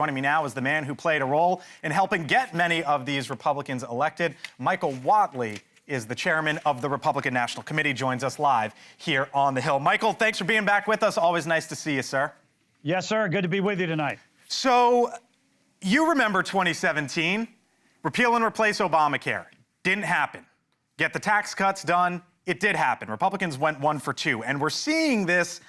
Joining me now is the man who played a role in helping get many of these Republicans elected. Michael Whatley is the chairman of the Republican National Committee, joins us live here on the Hill. Michael, thanks for being back with us. Always nice to see you, sir. Yes, sir. Good to be with you tonight. So you remember 2017, repeal and replace Obamacare. Didn't happen. Get the tax cuts done. It did happen. Republicans went 1 for 2. And we're seeing this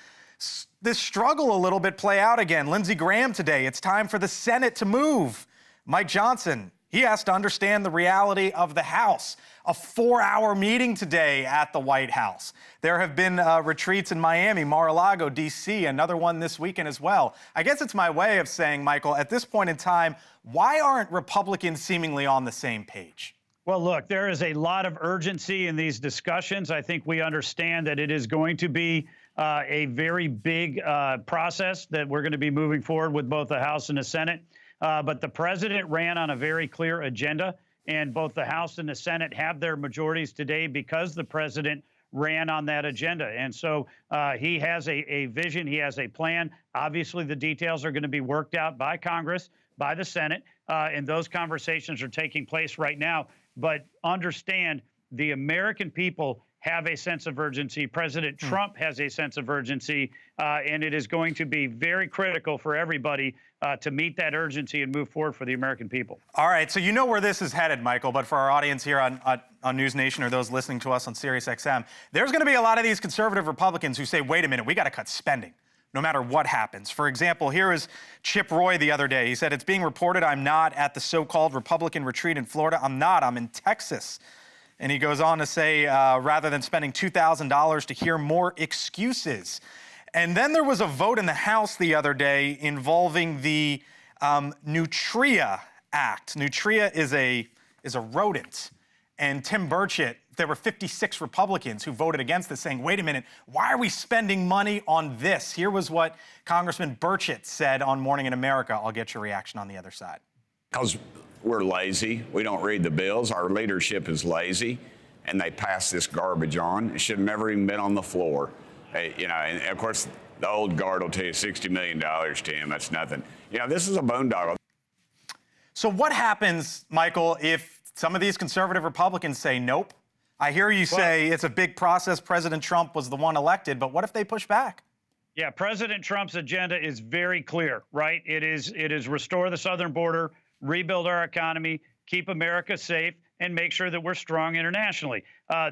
struggle a little bit play out again. Lindsey Graham today, it's time for the Senate to move. Mike Johnson, he has to understand the reality of the House. A 4-hour meeting today at the White House. There have been retreats in Miami, Mar-a-Lago, D.C., another one this weekend as well. I guess it's my way of saying, Michael, at this point in time, why aren't Republicans seemingly on the same page? Well, look, there is a lot of urgency in these discussions. I think we understand that it is going to be a very big process that we're going to be moving forward with both the House and the Senate. But the president ran on a very clear agenda, and both the House and the Senate have their majorities today because the president ran on that agenda. And so he has a vision. He has a plan. Obviously, the details are going to be worked out by Congress, by the Senate, and those conversations are taking place right now. But understand, the American people have a sense of urgency. President Trump has a sense of urgency, and it is going to be very critical for everybody to meet that urgency and move forward for the American people. All right, so you know where this is headed, Michael, but for our audience here on News Nation or those listening to us on SiriusXM, there's going to be a lot of these conservative Republicans who say, wait a minute, we got to cut spending no matter what happens. For example, here is Chip Roy the other day. He said, it's being reported I'm not at the so-called Republican retreat in Florida. I'm not. I'm in Texas. And he goes on to say, rather than spending $2,000 to hear more excuses. And then there was a vote in the House the other day involving the Nutria Act. Nutria is a rodent. And Tim Burchett, there were 56 Republicans who voted against this, saying, wait a minute, why are we spending money on this? Here was what Congressman Burchett said on Morning in America. I'll get your reaction on the other side. Because we're lazy. We don't read the bills. Our leadership is lazy, and they pass this garbage on. It should have never even been on the floor. And of course, the old guard will tell you $60 million, Tim. That's nothing. This is a boondoggle. So what happens, Michael, if some of these conservative Republicans say nope? I hear you say it's a big process. President Trump was the one elected, but what if they push back? Yeah, President Trump's agenda is very clear, right? It is restore the southern border, rebuild our economy, keep America safe, and make sure that we're strong internationally.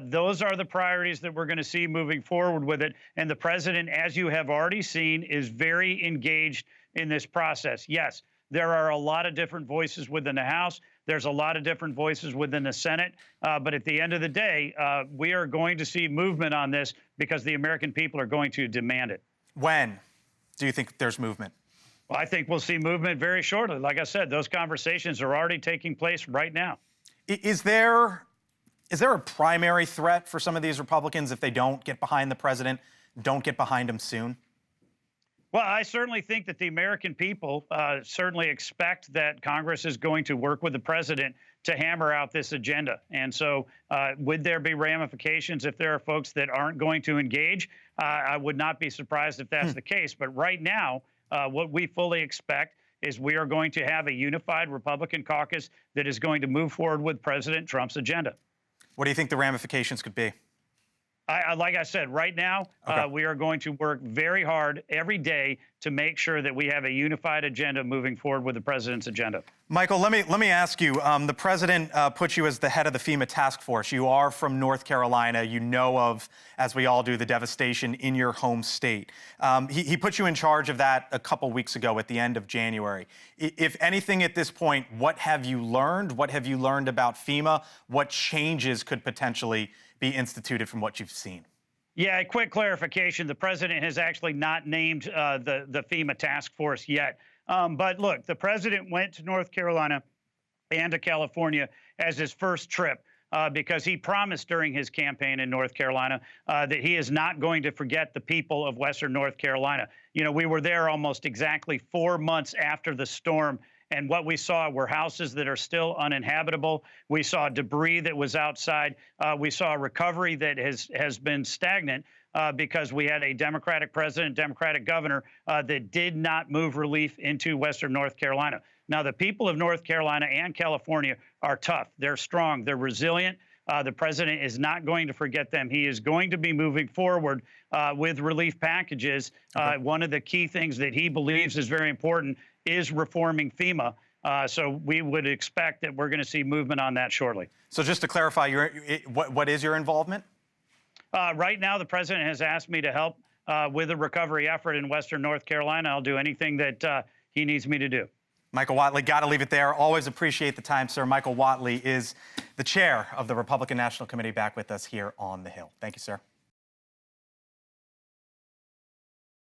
Those are the priorities that we're going to see moving forward with it. And the president, as you have already seen, is very engaged in this process. Yes, there are a lot of different voices within the House. There's a lot of different voices within the Senate. But at the end of the day, we are going to see movement on this because the American people are going to demand it. When do you think there's movement? Well, I think we'll see movement very shortly. Like I said, those conversations are already taking place right now. Is there a primary threat for some of these Republicans if they don't get behind the president, don't get behind him soon? Well, I certainly think that the American people certainly expect that Congress is going to work with the president to hammer out this agenda. And so would there be ramifications if there are folks that aren't going to engage? I would not be surprised if that's the case. But right now, what we fully expect is we are going to have a unified Republican caucus that is going to move forward with President Trump's agenda. What do you think the ramifications could be? Like I said, right now, we are going to work very hard every day to make sure that we have a unified agenda moving forward with the president's agenda. Michael, let me ask you, the president put you as the head of the FEMA task force. You are from North Carolina. You know of, as we all do, the devastation in your home state. He put you in charge of that a couple weeks ago at the end of January. If anything at this point, what have you learned? What have you learned about FEMA? What changes could potentially be instituted from what you've seen? Yeah, a quick clarification. The president has actually not named the FEMA task force yet. But look, the president went to North Carolina and to California as his first trip because he promised during his campaign in North Carolina that he is not going to forget the people of Western North Carolina. We were there almost exactly 4 months after the storm And what we saw were houses that are still uninhabitable. We saw debris that was outside. We saw a recovery that has been stagnant because we had a Democratic president, Democratic governor that did not move relief into Western North Carolina. Now, the people of North Carolina and California are tough. They're strong. They're resilient. The president is not going to forget them. He is going to be moving forward with relief packages. One of the key things that he believes is very important is reforming FEMA. So we would expect that we're going to see movement on that shortly. So just to clarify, what is your involvement? Right now, the president has asked me to help with a recovery effort in Western North Carolina. I'll do anything that he needs me to do. Michael Whatley, got to leave it there. Always appreciate the time, sir. Michael Whatley is the chair of the Republican National Committee, back with us here on the Hill. Thank you, sir.